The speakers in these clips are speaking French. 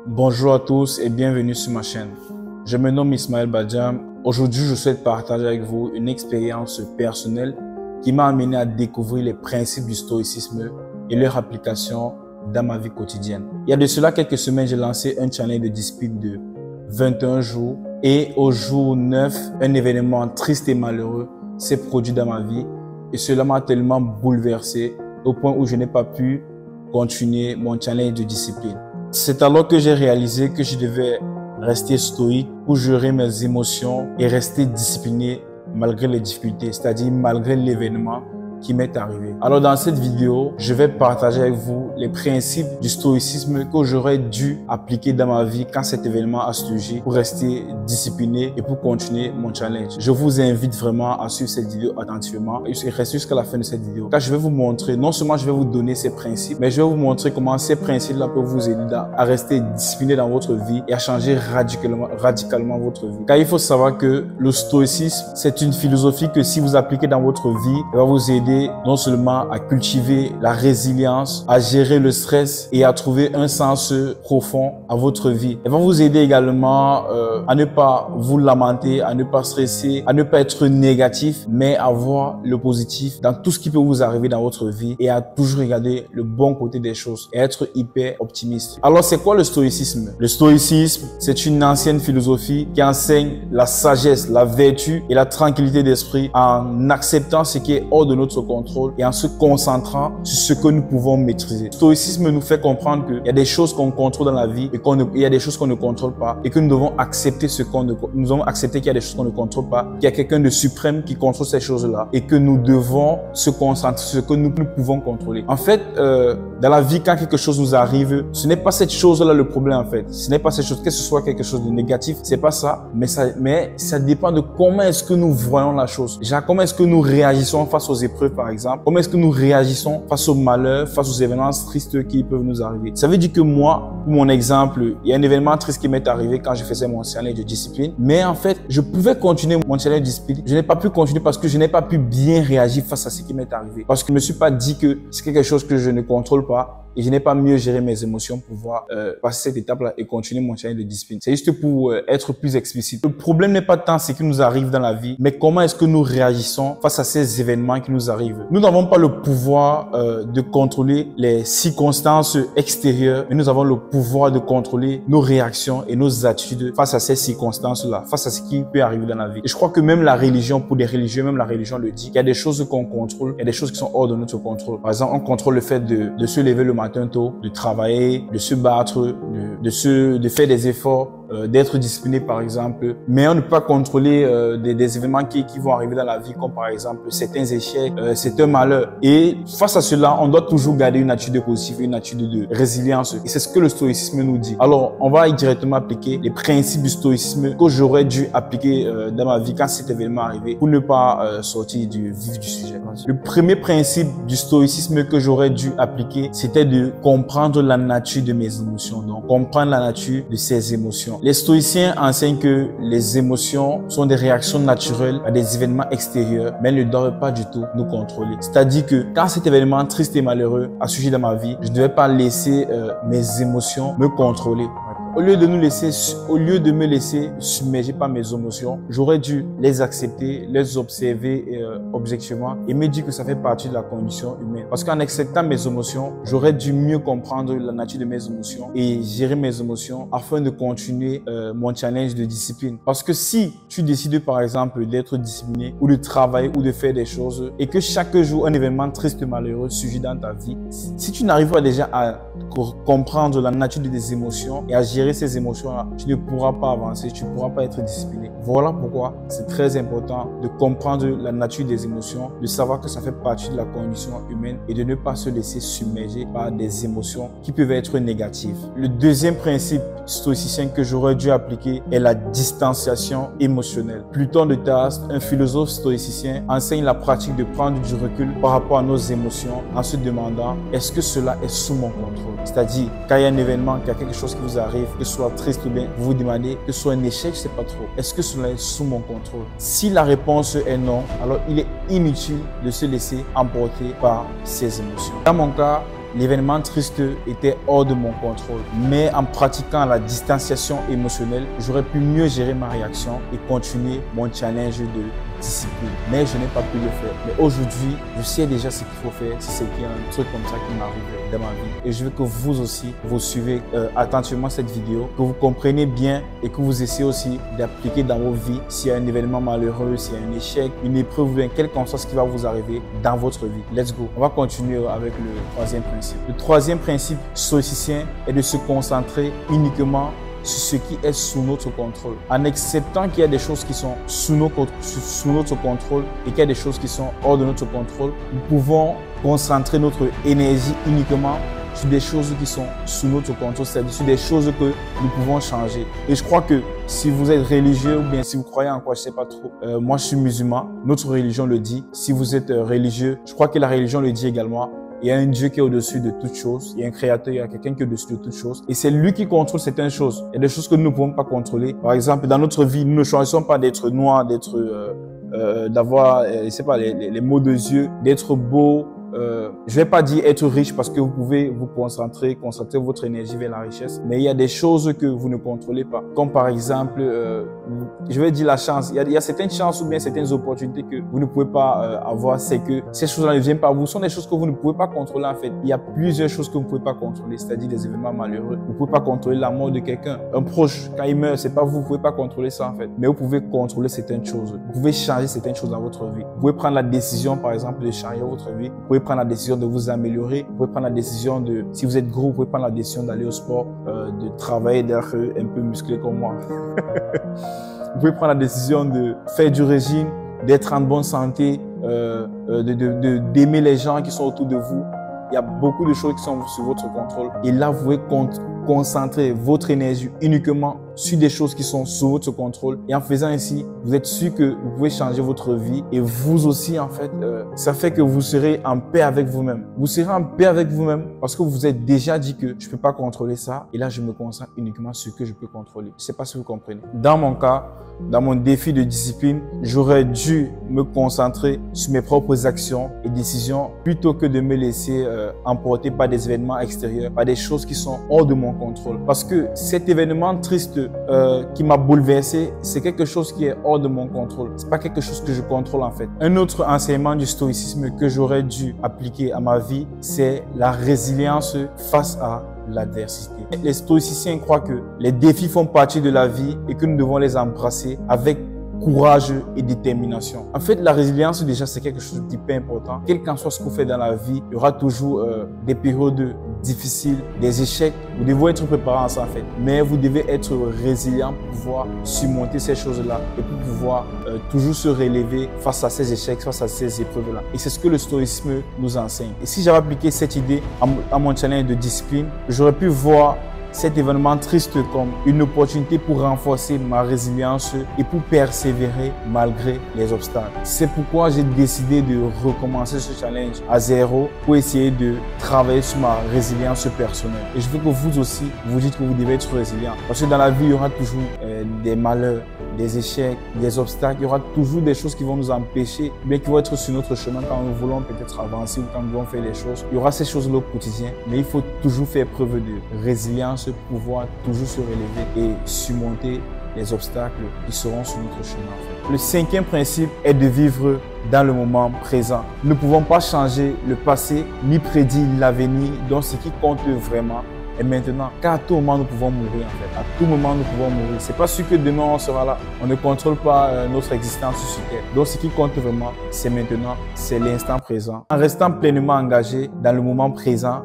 Bonjour à tous et bienvenue sur ma chaîne. Je me nomme Ismaël Badjam. Aujourd'hui, je souhaite partager avec vous une expérience personnelle qui m'a amené à découvrir les principes du stoïcisme et leur application dans ma vie quotidienne. Il y a de cela quelques semaines, j'ai lancé un challenge de discipline de 21 jours et au jour 9, un événement triste et malheureux s'est produit dans ma vie et cela m'a tellement bouleversé au point où je n'ai pas pu continuer mon challenge de discipline. C'est alors que j'ai réalisé que je devais rester stoïque pour gérer mes émotions et rester discipliné malgré les difficultés, c'est-à-dire malgré l'événement qui m'est arrivé. Alors dans cette vidéo, je vais partager avec vous les principes du stoïcisme que j'aurais dû appliquer dans ma vie quand cet événement a surgi pour rester discipliné et pour continuer mon challenge. Je vous invite vraiment à suivre cette vidéo attentivement et restez jusqu'à la fin de cette vidéo. Car je vais vous montrer, non seulement je vais vous donner ces principes, mais je vais vous montrer comment ces principes-là peuvent vous aider à rester discipliné dans votre vie et à changer radicalement votre vie. Car il faut savoir que le stoïcisme, c'est une philosophie que si vous appliquez dans votre vie, elle va vous aider non seulement à cultiver la résilience, à gérer le stress et à trouver un sens profond à votre vie. Elle va vous aider également à ne pas vous lamenter, à ne pas stresser, à ne pas être négatif, mais à voir le positif dans tout ce qui peut vous arriver dans votre vie et à toujours regarder le bon côté des choses et être hyper optimiste. Alors c'est quoi le stoïcisme? Le stoïcisme, c'est une ancienne philosophie qui enseigne la sagesse, la vertu et la tranquillité d'esprit en acceptant ce qui est hors de notre contrôle et en se concentrant sur ce que nous pouvons maîtriser. Le stoïcisme nous fait comprendre qu'il y a des choses qu'on contrôle dans la vie et il y a des choses qu'on ne contrôle pas et que nous devons accepter nous devons accepter qu'il y a des choses qu'on ne contrôle pas, qu'il y a quelqu'un de suprême qui contrôle ces choses-là et que nous devons se concentrer sur ce que nous pouvons contrôler. En fait, dans la vie, quand quelque chose nous arrive, ce n'est pas cette chose-là le problème en fait. Ce n'est pas cette chose, que ce soit quelque chose de négatif, c'est pas ça, mais ça dépend de comment est-ce que nous voyons la chose. Genre, comment est-ce que nous réagissons face aux épreuves par exemple, comment est-ce que nous réagissons face aux malheurs, face aux événements tristes qui peuvent nous arriver. Ça veut dire que moi, pour mon exemple, il y a un événement triste qui m'est arrivé quand je faisais mon challenge de discipline, mais en fait, je pouvais continuer mon challenge de discipline. Je n'ai pas pu continuer parce que je n'ai pas pu bien réagir face à ce qui m'est arrivé. Parce que je ne me suis pas dit que c'est quelque chose que je ne contrôle pas et je n'ai pas mieux géré mes émotions pour pouvoir passer cette étape-là et continuer mon challenge de discipline. C'est juste pour être plus explicite. Le problème n'est pas tant ce qui nous arrive dans la vie, mais comment est-ce que nous réagissons face à ces événements qui nous arrivent. Nous n'avons pas le pouvoir de contrôler les circonstances extérieures, mais nous avons le pouvoir de contrôler nos réactions et nos attitudes face à ces circonstances-là, face à ce qui peut arriver dans la vie. Et je crois que même la religion, pour des religieux, même la religion le dit, il y a des choses qu'on contrôle, il y a des choses qui sont hors de notre contrôle. Par exemple, on contrôle le fait de se lever le matin tôt, de travailler, de se battre, de faire des efforts, d'être discipliné par exemple, mais on ne peut pas contrôler des événements qui vont arriver dans la vie, comme par exemple certains échecs, certains malheurs. Et face à cela, on doit toujours garder une attitude positive, une attitude de résilience. Et c'est ce que le stoïcisme nous dit. Alors, on va directement appliquer les principes du stoïcisme que j'aurais dû appliquer dans ma vie quand cet événement arrivé pour ne pas sortir du vif du sujet. Le premier principe du stoïcisme que j'aurais dû appliquer, c'était de comprendre la nature de mes émotions. Donc, comprendre la nature de ces émotions. Les stoïciens enseignent que les émotions sont des réactions naturelles à des événements extérieurs, mais elles ne doivent pas du tout nous contrôler. C'est-à-dire que quand cet événement triste et malheureux a surgi dans ma vie, je ne devais pas laisser mes émotions me contrôler. Au lieu de me laisser submerger par mes émotions, j'aurais dû les accepter, les observer objectivement et me dire que ça fait partie de la condition humaine. Parce qu'en acceptant mes émotions, j'aurais dû mieux comprendre la nature de mes émotions et gérer mes émotions afin de continuer mon challenge de discipline. Parce que si tu décides par exemple d'être discipliné ou de travailler ou de faire des choses et que chaque jour un événement triste et malheureux surgit dans ta vie, si tu n'arrives pas déjà à comprendre la nature de tes émotions et à gérer ces émotions-là, tu ne pourras pas avancer, tu ne pourras pas être discipliné. Voilà pourquoi c'est très important de comprendre la nature des émotions, de savoir que ça fait partie de la condition humaine et de ne pas se laisser submerger par des émotions qui peuvent être négatives. Le deuxième principe stoïcien que j'aurais dû appliquer est la distanciation émotionnelle. Pluton de Taste, un philosophe stoïcien, enseigne la pratique de prendre du recul par rapport à nos émotions en se demandant est-ce que cela est sous mon contrôle? C'est-à-dire, quand il y a un événement, qu'il y a quelque chose qui vous arrive, que ce soit triste ou bien, vous vous demandez que ce soit un échec, je ne sais pas trop. Est-ce que cela est sous mon contrôle? Si la réponse est non, alors il est inutile de se laisser emporter par ces émotions. Dans mon cas, l'événement triste était hors de mon contrôle. Mais en pratiquant la distanciation émotionnelle, j'aurais pu mieux gérer ma réaction et continuer mon challenge de discipline. Mais je n'ai pas pu le faire. Mais aujourd'hui, je sais déjà ce qu'il faut faire si c'est qu'il y a un truc comme ça qui m'arrive dans ma vie. Et je veux que vous aussi, vous suivez attentivement cette vidéo, que vous compreniez bien et que vous essayez aussi d'appliquer dans vos vies s'il y a un événement malheureux, s'il y a un échec, une épreuve, ou bien quel qu'en soit ce qui va vous arriver dans votre vie. Let's go. On va continuer avec le troisième principe. Le troisième principe stoïcien est de se concentrer uniquement sur ce qui est sous notre contrôle. En acceptant qu'il y a des choses qui sont sous notre contrôle et qu'il y a des choses qui sont hors de notre contrôle, nous pouvons concentrer notre énergie uniquement sur des choses qui sont sous notre contrôle, c'est-à-dire sur des choses que nous pouvons changer. Et je crois que si vous êtes religieux ou bien si vous croyez en quoi, je sais pas trop. Moi, je suis musulman. Notre religion le dit. Si vous êtes religieux, je crois que la religion le dit également. Il y a un Dieu qui est au-dessus de toutes choses. Il y a un créateur, il y a quelqu'un qui est au-dessus de toutes choses. Et c'est lui qui contrôle certaines choses. Il y a des choses que nous ne pouvons pas contrôler. Par exemple, dans notre vie, nous ne choisissons pas d'être noirs, d'avoir, je sais pas, les mots de yeux, d'être beau. Je vais pas dire être riche parce que vous pouvez vous concentrer votre énergie vers la richesse. Mais il y a des choses que vous ne contrôlez pas. Comme par exemple, je vais dire la chance. Il y a certaines chances ou bien certaines opportunités que vous ne pouvez pas avoir. C'est que ces choses-là ne viennent pas à vous. Ce sont des choses que vous ne pouvez pas contrôler en fait. Il y a plusieurs choses que vous ne pouvez pas contrôler, c'est-à-dire des événements malheureux. Vous ne pouvez pas contrôler la mort de quelqu'un. Un proche, quand il meurt, c'est pas vous. Vous ne pouvez pas contrôler ça en fait. Mais vous pouvez contrôler certaines choses. Vous pouvez changer certaines choses dans votre vie. Vous pouvez prendre la décision, par exemple, de changer votre vie. Vous pouvez prendre la décision de vous améliorer. Vous pouvez prendre la décision de, si vous êtes gros, vous pouvez prendre la décision d'aller au sport, de travailler, d'être un peu musclé comme moi. Vous pouvez prendre la décision de faire du régime, d'être en bonne santé, d'aimer les gens qui sont autour de vous. Il y a beaucoup de choses qui sont sous votre contrôle. Et là, vous pouvez concentrer votre énergie uniquement sur des choses qui sont sous votre contrôle. Et en faisant ainsi, vous êtes sûr que vous pouvez changer votre vie. Et vous aussi, en fait, ça fait que vous serez en paix avec vous-même. Vous serez en paix avec vous-même parce que vous vous êtes déjà dit que je ne peux pas contrôler ça. Et là, je me concentre uniquement sur ce que je peux contrôler. Je ne sais pas si vous comprenez. Dans mon cas, dans mon défi de discipline, j'aurais dû me concentrer sur mes propres actions et décisions plutôt que de me laisser emporter par des événements extérieurs, par des choses qui sont hors de mon contrôle. Parce que cet événement triste qui m'a bouleversé, c'est quelque chose qui est hors de mon contrôle. C'est pas quelque chose que je contrôle en fait. Un autre enseignement du stoïcisme que j'aurais dû appliquer à ma vie, c'est la résilience face à l'adversité. Les stoïciens croient que les défis font partie de la vie et que nous devons les embrasser avec courage et détermination. En fait, la résilience, déjà, c'est quelque chose d'hyper important. Quel qu'en soit ce que vous faites dans la vie, il y aura toujours des périodes difficiles, des échecs. Vous devez être préparé à ça, en fait. Mais vous devez être résilient pour pouvoir surmonter ces choses-là et pour pouvoir toujours se relever face à ces échecs, face à ces épreuves-là. Et c'est ce que le stoïcisme nous enseigne. Et si j'avais appliqué cette idée à mon challenge de discipline, j'aurais pu voir cet événement triste comme une opportunité pour renforcer ma résilience et pour persévérer malgré les obstacles. C'est pourquoi j'ai décidé de recommencer ce challenge à zéro pour essayer de travailler sur ma résilience personnelle. Et je veux que vous aussi, vous dites que vous devez être résilient. Parce que dans la vie, il y aura toujours des malheurs, des échecs, des obstacles. Il y aura toujours des choses qui vont nous empêcher, bien qui vont être sur notre chemin quand nous voulons peut-être avancer ou quand nous voulons faire les choses. Il y aura ces choses-là au quotidien, mais il faut toujours faire preuve de résilience pour pouvoir toujours se relever et surmonter les obstacles qui seront sur notre chemin. Le cinquième principe est de vivre dans le moment présent. Nous ne pouvons pas changer le passé ni prédire l'avenir, donc ce qui compte vraiment est maintenant. Car à tout moment, nous pouvons mourir en fait. À tout moment, nous pouvons mourir. C'est pas sûr que demain, on sera là. On ne contrôle pas notre existence sur Terre. Donc, ce qui compte vraiment, c'est maintenant, c'est l'instant présent. En restant pleinement engagé dans le moment présent,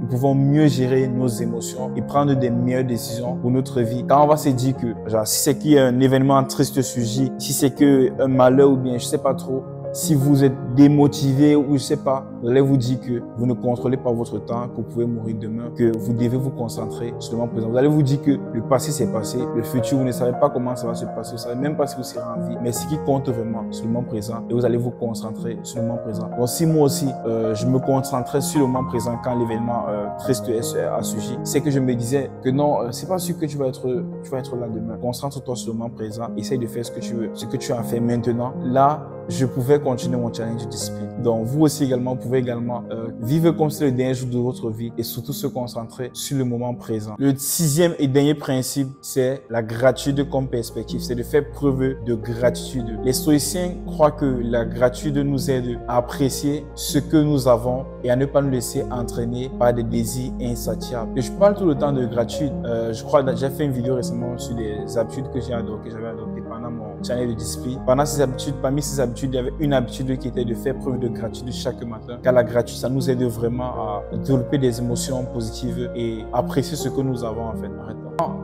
nous pouvons mieux gérer nos émotions et prendre des meilleures décisions pour notre vie. Quand on va se dire que, genre, si c'est qu'il y a un événement triste surgit, si c'est qu'un malheur ou bien je sais pas trop, si vous êtes démotivé ou je sais pas, vous allez vous dire que vous ne contrôlez pas votre temps, que vous pouvez mourir demain, que vous devez vous concentrer sur le moment présent. Vous allez vous dire que le passé s'est passé, le futur, vous ne savez pas comment ça va se passer, vous ne savez même pas si vous serez en vie, mais ce qui compte vraiment, c'est le moment présent et vous allez vous concentrer sur le moment présent. Donc si moi aussi, je me concentrais sur le moment présent quand l'événement triste a surgi, c'est que je me disais que non, c'est pas sûr que tu vas être là demain. Concentre-toi sur le moment présent, essaye de faire ce que tu veux, ce que tu as fait maintenant. Là, je pouvais continuer mon challenge de discipline. Donc, vous aussi également, vous pouvez également vivre comme si le dernier jour de votre vie et surtout se concentrer sur le moment présent. Le 6e et dernier principe, c'est la gratitude comme perspective. C'est de faire preuve de gratitude. Les stoïciens croient que la gratitude nous aide à apprécier ce que nous avons et à ne pas nous laisser entraîner par des désirs insatiables. Et je parle tout le temps de gratitude. Je crois que j'ai fait une vidéo récemment sur des habitudes que j'avais adoptées pendant mon channel de discipline. Parmi ces habitudes, il y avait une habitude qui était de faire preuve de gratitude chaque matin. Car la gratitude, ça nous aide vraiment à développer des émotions positives et apprécier ce que nous avons en fait.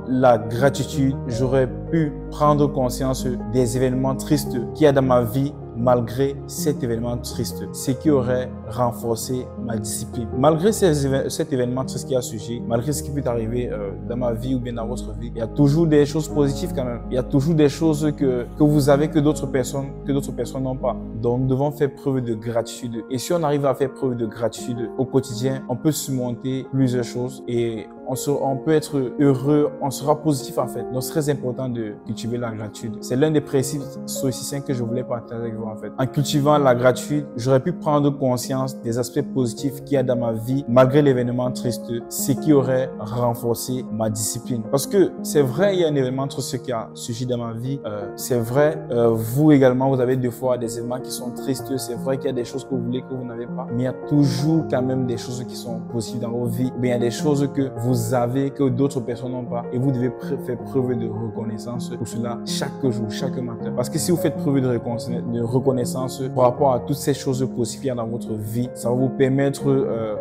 La gratitude, j'aurais pu prendre conscience des événements tristes qu'il y a dans ma vie malgré cet événement triste, ce qui aurait renforcé ma discipline. Malgré cet événement triste qui a surgi, malgré ce qui peut arriver dans ma vie ou bien dans votre vie, il y a toujours des choses positives quand même. Il y a toujours des choses que vous avez que d'autres personnes n'ont pas. Donc nous devons faire preuve de gratitude. Et si on arrive à faire preuve de gratitude au quotidien, on peut surmonter plusieurs choses et on peut être heureux, on sera positif en fait. Donc c'est très important de cultiver la gratitude. C'est l'un des principes stoïciens que je voulais partager avec vous en fait. En cultivant la gratitude, j'aurais pu prendre conscience des aspects positifs qu'il y a dans ma vie malgré l'événement triste, ce qui aurait renforcé ma discipline. Parce que c'est vrai, il y a un événement triste qui a surgi dans ma vie. C'est vrai, vous également, vous avez des fois des événements qui sont tristes. C'est vrai qu'il y a des choses que vous voulez que vous n'avez pas. Mais il y a toujours quand même des choses qui sont positives dans vos vies. Mais il y a des choses que vous avez que d'autres personnes n'ont pas. Et vous devez faire preuve de reconnaissance pour cela chaque jour, chaque matin. Parce que si vous faites preuve de reconnaissance par rapport à toutes ces choses positives dans votre vie, ça va vous permettre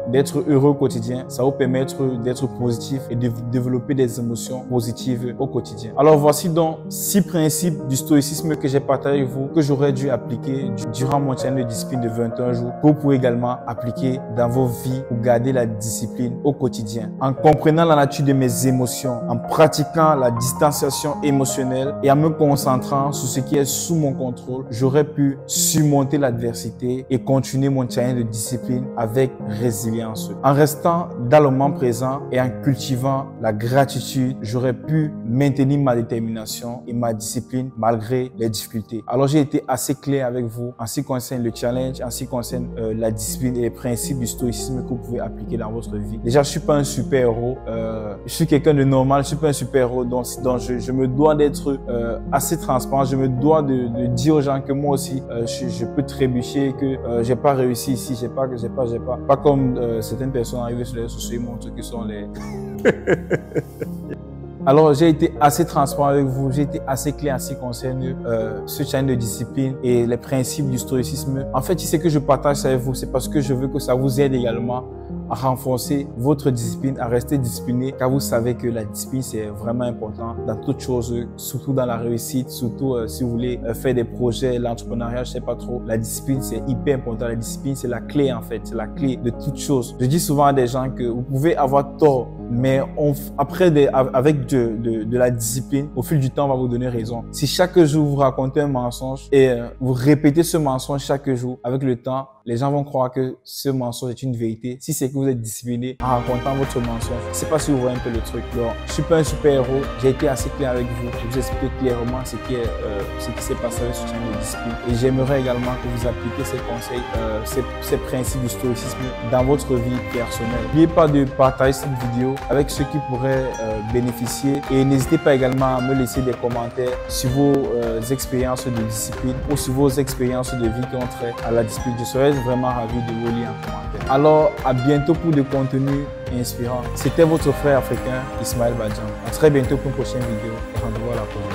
d'être heureux au quotidien. Ça va vous permettre d'être positif et de développer des émotions positives au quotidien. Alors voici donc 6 principes du stoïcisme que j'ai partagé avec vous, que j'aurais dû appliquer durant mon challenge de discipline de 21 jours, que vous pouvez également appliquer dans vos vies pour garder la discipline au quotidien. En comprenant la nature de mes émotions, en pratiquant la distanciation émotionnelle et en me concentrant sur ce qui est sous mon contrôle, j'aurais pu surmonter l'adversité et continuer mon challenge de discipline avec résilience. En restant dans le moment présent et en cultivant la gratitude, j'aurais pu maintenir ma détermination et ma discipline malgré les difficultés. Alors j'ai été assez clair avec vous en ce qui concerne le challenge, en ce qui concerne la discipline et les principes du stoïcisme que vous pouvez appliquer dans votre vie. Déjà, je suis pas un super-héros, je suis quelqu'un de normal, je suis pas un super-héros, donc je me dois d'être assez transparent, je me dois de dire aux gens que moi aussi, je peux trébucher, que j'ai pas réussi ici, j'ai pas comme certaines personnes arrivées sur les réseaux sociaux et montrent que sont les... Alors, j'ai été assez transparent avec vous, j'ai été assez clair en ce qui concerne ce challenge de discipline et les principes du stoïcisme. En fait, si c'est que je partage ça avec vous, c'est parce que je veux que ça vous aide également à renforcer votre discipline, à rester discipliné, car vous savez que la discipline, c'est vraiment important dans toutes choses, surtout dans la réussite, surtout si vous voulez faire des projets, l'entrepreneuriat, je sais pas trop. La discipline, c'est hyper important. La discipline, c'est la clé en fait, c'est la clé de toutes choses. Je dis souvent à des gens que vous pouvez avoir tort, mais avec de la discipline, au fil du temps, on va vous donner raison. Si chaque jour vous racontez un mensonge et vous répétez ce mensonge chaque jour, avec le temps, les gens vont croire que ce mensonge est une vérité. Si c'est que vous êtes discipliné en racontant votre mensonge, je sais pas si vous voyez un peu le truc. Donc, je suis pas un super-héros. J'ai été assez clair avec vous. Je vous explique clairement ce qui s'est passé avec ce challenge de discipline. Et j'aimerais également que vous appliquiez ces conseils, ces principes du stoïcisme dans votre vie personnelle. N'oubliez pas de partager cette vidéo avec ceux qui pourraient bénéficier. Et n'hésitez pas également à me laisser des commentaires sur vos expériences de discipline ou sur vos expériences de vie qui ont trait à la discipline. Je serais vraiment ravi de vous lire en commentaire. Alors, à bientôt pour des contenus inspirants. C'était votre frère africain, Ismaël Badjan. À très bientôt pour une prochaine vidéo. Rendez-vous à la prochaine.